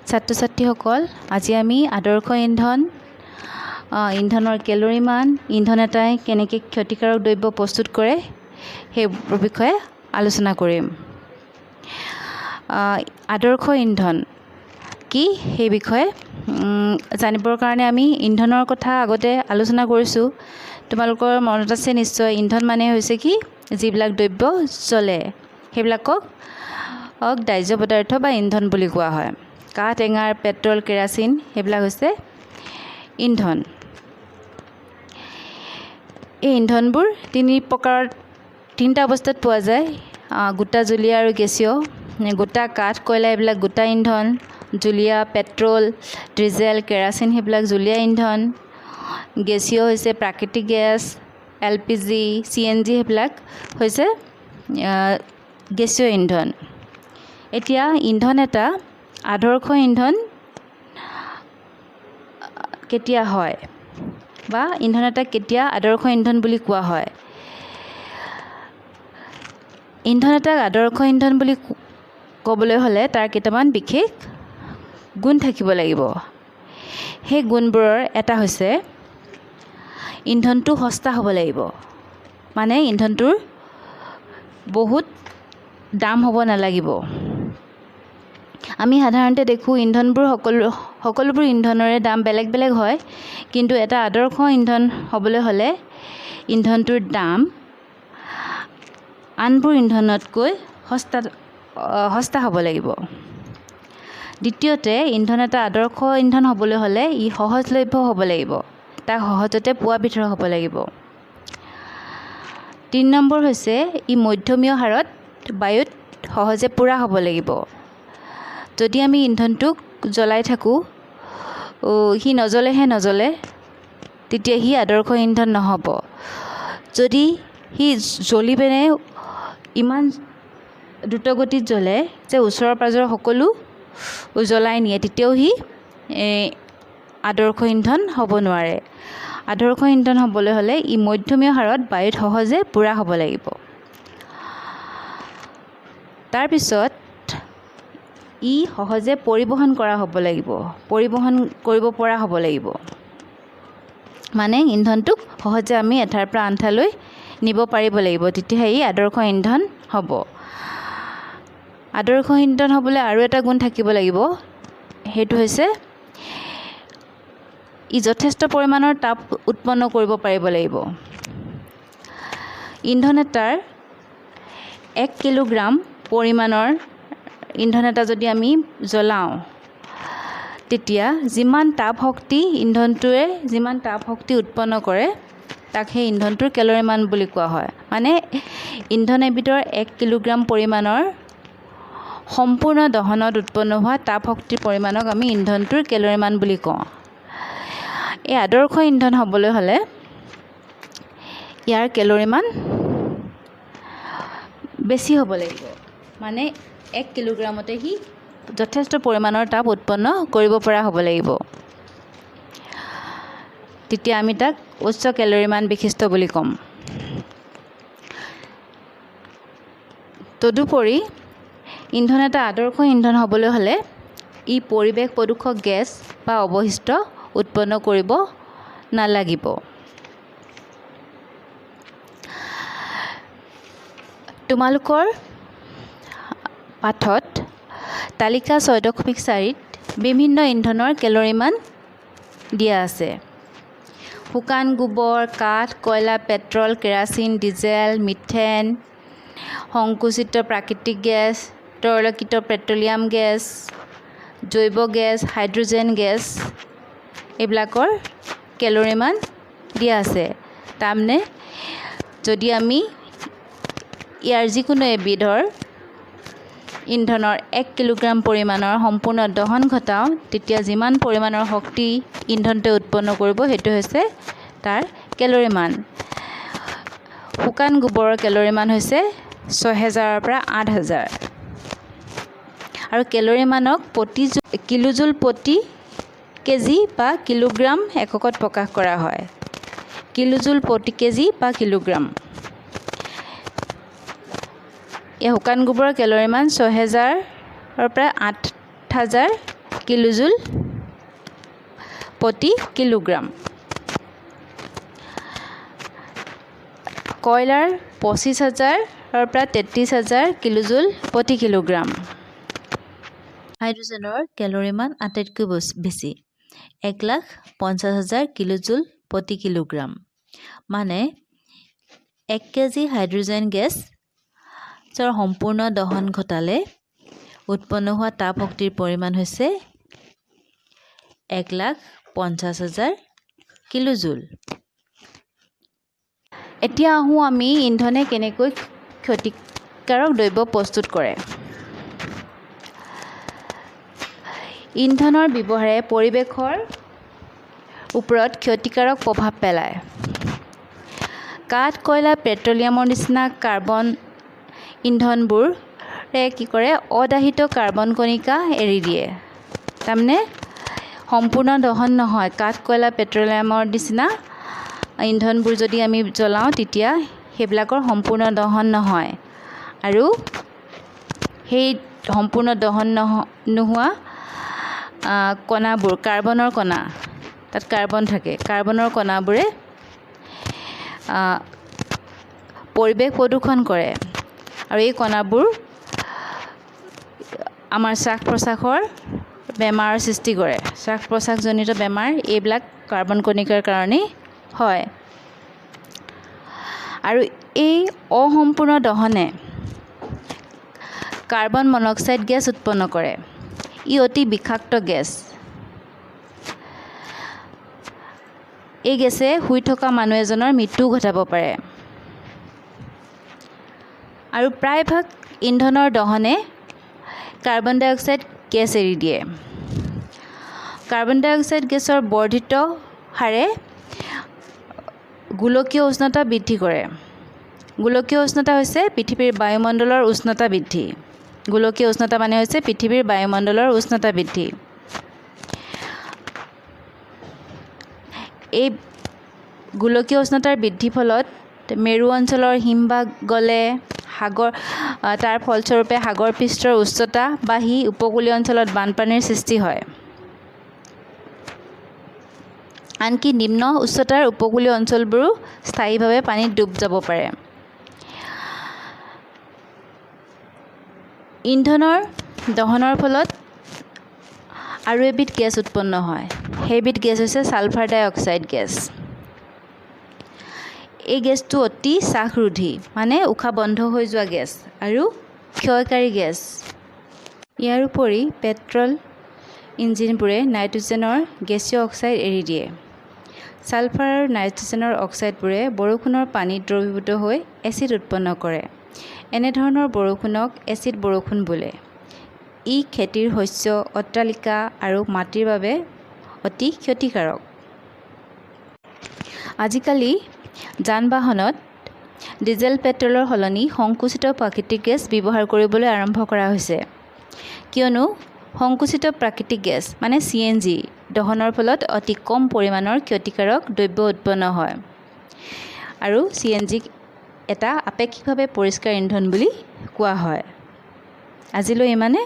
ছাত্ৰ ছাত্ৰীসকল, আজি আমি আদৰ্শ ইন্ধনৰ কেলৰি মান, ইন্ধন এটাই কেনেকৈ ক্ষতিকাৰক দ্ৰব্য প্ৰস্তুত কৰে সেই বিষয়ে আলোচনা কৰিম। আদৰ্শ ইন্ধন কি সেই বিষয়ে জানিবৰ কাৰণে আমি ইন্ধনৰ কথা আগতে আলোচনা কৰিছোঁ। তোমালোকৰ মনত আছে নিশ্চয়, ইন্ধন মানে হৈছে কি, যিবিলাক দ্ৰব্য জ্বলে সেইবিলাকক দাহ্য পদাৰ্থ বা ইন্ধন বুলি কোৱা হয়। কাঠ, এঙাৰ, পেট্ৰল, কেৰাচিন সেইবিলাক হৈছে ইন্ধন। এই ইন্ধনবোৰ তিনিটা অৱস্থাত পোৱা যায়: গোটা, জুলীয়া আৰু গেছীয়। গোটা কাঠ, কয়লা এইবিলাক গোটা ইন্ধন। জুলীয়া পেট্ৰল, ডিজেল, কেৰাচিন সেইবিলাক জুলীয়া ইন্ধন। গেছীয় হৈছে প্ৰাকৃতিক গেছ, LPG, CNG সেইবিলাক হৈছে গেছীয় ইন্ধন। এতিয়া ইন্ধন এটা আদৰ্শ ইন্ধন কেতিয়া হয় বা ইন্ধন এটা কেতিয়া আদৰ্শ ইন্ধন বুলি কোৱা হয়? ইন্ধন এটাক আদৰ্শ ইন্ধন বুলি ক'বলৈ হ'লে তাৰ কেইটামান বিশেষ গুণ থাকিব লাগিব। সেই গুণবোৰৰ এটা হৈছে ইন্ধনটো সস্তা হ'ব লাগিব, মানে ইন্ধনটোৰ বহুত দাম হ'ব নালাগিব। আমি সাধাৰণতে দেখোঁ ইন্ধনবোৰ সকলোবোৰ ইন্ধনৰে দাম বেলেগ বেলেগ হয়, কিন্তু এটা আদৰ্শ ইন্ধন হ'বলৈ হ'লে ইন্ধনটোৰ দাম আনবোৰ ইন্ধনতকৈ সস্তা হ'ব লাগিব। দ্বিতীয়তে, ইন্ধন এটা আদৰ্শ ইন্ধন হ'বলৈ হ'লে ই সহজলভ্য হ'ব লাগিব, তাক সহজতে পোৱা বিধৰ হ'ব লাগিব। ৩ নম্বৰ হৈছে ই মধ্যমীয় হাৰত বায়ুত সহজে পোৰা হ'ব লাগিব। যদি আমি ইন্ধনটোক জ্বলাই থাকোঁ, সি নজ্বলে, তেতিয়া সি আদৰ্শ ইন্ধন নহ'ব। যদি সি জ্বলি পিনে ইমান দ্ৰুতগতিত জ্বলে যে ওচৰৰ পাজৰৰ সকলো জ্বলাই নিয়ে, তেতিয়াও সি আদৰ্শ ইন্ধন হ'ব নোৱাৰে। আদৰ্শ ইন্ধন হ'বলৈ হ'লে ই মধ্যমীয় হাৰত বায়ুত সহজে পোৰা হ'ব লাগিব। তাৰপিছত ই সহজে পৰিবহণ কৰিব পৰা হ'ব লাগিব, মানে ইন্ধনটোক সহজে আমি এঠাইৰ পৰা আন ঠাইলৈ নিব পাৰিব লাগিব, তেতিয়াহে ই আদৰ্শ ইন্ধন হ'ব। আদৰ্শ ইন্ধন হ'বলৈ আৰু এটা গুণ থাকিব লাগিব, সেইটো হৈছে ই যথেষ্ট পৰিমাণৰ তাপ উৎপন্ন কৰিব পাৰিব লাগিব। ইন্ধন এটাৰ 1 কিলোগ্ৰাম পৰিমাণৰ ইন্ধন এটা যদি আমি জ্বলাওঁ, তেতিয়া ইন্ধনটোৱে যিমান তাপ শক্তি উৎপন্ন কৰে তাক সেই ইন্ধনটোৰ কেলৰি মান বুলি কোৱা হয়। মানে ইন্ধন এবিধৰ 1 কিলোগ্ৰাম পৰিমাণৰ সম্পূৰ্ণ দহনত উৎপন্ন হোৱা তাপ শক্তিৰ পৰিমাণক আমি ইন্ধনটোৰ কেলৰি মান বুলি কওঁ। এই আদৰ্শ ইন্ধন হ'বলৈ হ'লে ইয়াৰ কেলৰি মান বেছি হ'ব লাগিব, মানে 1 কিলোগ্ৰামতে সি যথেষ্ট পৰিমাণৰ তাপ উৎপন্ন কৰিব পৰা হ'ব লাগিব। তেতিয়া আমি তাক উচ্চ কেলৰি মান বিশিষ্ট বুলি ক'ম। তদুপৰি ইন্ধন এটা আদৰ্শ ইন্ধন হ'বলৈ হ'লে ই পৰিৱেশ প্ৰদূষক গেছ বা অৱশিষ্ট উৎপন্ন কৰিব নালাগিব। তোমালোকৰ পাঠত তালিকা 6.4ত বিভিন্ন ইন্ধনৰ কেলৰি মান দিয়া আছে। শুকান গোবৰ, কাঠ, কয়লা, পেট্ৰল, কেৰাচিন, ডিজেল, মিথেন, সংকুচিত প্ৰাকৃতিক গেছ, তৰলীকৃত পেট্ৰলিয়াম গেছ, জৈৱ গেছ, হাইড্ৰজেন গেছ এইবিলাকৰ কেলৰি মান দিয়া আছে। তাৰমানে যদি আমি ইয়াৰ যিকোনো এবিধৰ ইন্ধনৰ 1 কিলোগ্ৰাম পৰিমাণৰ সম্পূৰ্ণ দহন ঘটাওঁ, তেতিয়া যিমান পৰিমাণৰ শক্তি ইন্ধনটোৱে উৎপন্ন কৰিব সেইটো হৈছে তাৰ কেলৰি মান। শুকান গোবৰৰ কেলৰি মান হৈছে 6000ৰ পৰা 8000, আৰু কেলৰি মানক কিলোজুল প্ৰতি কেজি বা কিলোগ্ৰাম এককত প্ৰকাশ কৰা হয়। কিলোজুল প্ৰতি কেজি বা কিলোগ্ৰাম। এই শুকান গোবৰৰ কেলৰি মান 6000ৰ পৰা 8000 কিলোজুল প্ৰতি কিলোগ্ৰাম। কয়লাৰ 25,000 পৰা 33,000 কিলোজুল প্ৰতি কিলোগ্ৰাম। হাইড্ৰজেনৰ কেলৰি মান আটাইতকৈ বেছি 1,50,000 কিলোজুল প্ৰতি কিলোগ্ৰাম। মানে 1 কেজি হাইড্ৰজেন গেছৰ সম্পূৰ্ণ দহন ঘটালে উৎপন্ন হোৱা তাপ শক্তিৰ পৰিমাণ হৈছে 1,50,000 কিলোজুল। এতিয়া আহোঁ আমি ইন্ধনে কেনেকৈ ক্ষতিকাৰক দ্ৰব্য প্ৰস্তুত কৰে। ইন্ধনৰ ব্যৱহাৰে পৰিৱেশৰ ওপৰত ক্ষতিকাৰক প্ৰভাৱ পেলায়। কাঠ, কয়লা, পেট্ৰলিয়ামৰ নিচিনা কাৰ্বন ইন্ধনবোৰে কি কৰে অদাহিত কাৰ্বন কণিকা এৰি দিয়ে। তাৰমানে সম্পূৰ্ণ দহন নহয়। কাঠ, কয়লা, পেট্ৰলিয়ামৰ নিচিনা ইন্ধনবোৰ যদি আমি জ্বলাওঁ তেতিয়া সেইবিলাকৰ সম্পূৰ্ণ দহন নহয় আৰু সেই সম্পূৰ্ণ দহন নোহোৱা কণাবোৰ কাৰ্বনৰ কণা, তাত কাৰ্বন থাকে, কাৰ্বনৰ কণাবোৰে পৰিৱেশ প্ৰদূষণ কৰে আৰু এই কণাবোৰ আমাৰ শ্বাস প্ৰশ্বাসৰ বেমাৰৰ সৃষ্টি কৰে। শ্বাস প্ৰশ্বাসজনিত বেমাৰ এইবিলাক কাৰ্বন কণিকাৰ কাৰণেই হয়। আৰু এই অসম্পূৰ্ণ দহনে কাৰ্বন মনক্সাইড গেছ উৎপন্ন কৰে। ই অতি বিষাক্ত গেছ। এই গেছে শুই থকা মানুহ এজনৰ মৃত্যুও ঘটাব পাৰে। আৰু প্ৰায়ভাগ ইন্ধনৰ দহনে কাৰ্বন ডাই অক্সাইড গেছ এৰি দিয়ে। কাৰ্বন ডাই অক্সাইড গেছৰ বৰ্ধিত হাৰে গোলকীয় উষ্ণতা বৃদ্ধি কৰে। গোলকীয় উষ্ণতা হৈছে পৃথিৱীৰ বায়ুমণ্ডলৰ উষ্ণতা বৃদ্ধি। গোলকীয় উষ্ণতা মানে হৈছে পৃথিৱীৰ বায়ুমণ্ডলৰ উষ্ণতা বৃদ্ধি। এই গোলকীয় উষ্ণতাৰ বৃদ্ধিৰ ফলত মেৰু অঞ্চলৰ হিমবাহ গলে, তাৰ ফলস্বৰূপে সাগৰ পৃষ্ঠৰ উচ্চতা বাঢ়ি উপকূলীয় অঞ্চলত বানপানীৰ সৃষ্টি হয়। আনকি নিম্ন উচ্চতাৰ উপকূলীয় অঞ্চলবোৰো স্থায়ীভাৱে পানীত ডুব যাব পাৰে। ইন্ধনৰ দহনৰ ফলত আৰু এবিধ গেছ উৎপন্ন হয়। সেইবিধ গেছ হৈছে ছালফাৰ ডাই অক্সাইড গেছ। এই গেছটো অতি শ্বাসৰোধী, মানে উশাহ বন্ধ হৈ যোৱা গেছ আৰু ক্ষয়কাৰী গেছ। ইয়াৰ উপৰি পেট্ৰল ইঞ্জিনবোৰে নাইট্ৰজেনৰ গেছীয় অক্সাইড এৰি দিয়ে। ছালফাৰ আৰু নাইট্ৰজেনৰ অক্সাইডবোৰে বৰষুণৰ পানীত দ্ৰৱীভূত হৈ এচিড উৎপন্ন কৰে। এনেধৰণৰ বৰষুণক এচিড বৰষুণ বোলে। ই খেতিৰ শস্য, অট্টালিকা আৰু মাটিৰ বাবে অতি ক্ষতিকাৰক। আজিকালি যান-বাহনত ডিজেল, পেট্ৰলৰ সলনি সংকুচিত প্ৰাকৃতিক গেছ ব্যৱহাৰ কৰিবলৈ আৰম্ভ কৰা হৈছে। কিয়নো সংকুচিত প্ৰাকৃতিক গেছ মানে CNG দহনৰ ফলত অতি কম পৰিমাণৰ ক্ষতিকাৰক দ্ৰব্য উৎপন্ন হয় আৰু CNG-ক এটা আপেক্ষিকভাৱে পৰিষ্কাৰ ইন্ধন বুলি কোৱা হয়। আজিলৈ ইমানে।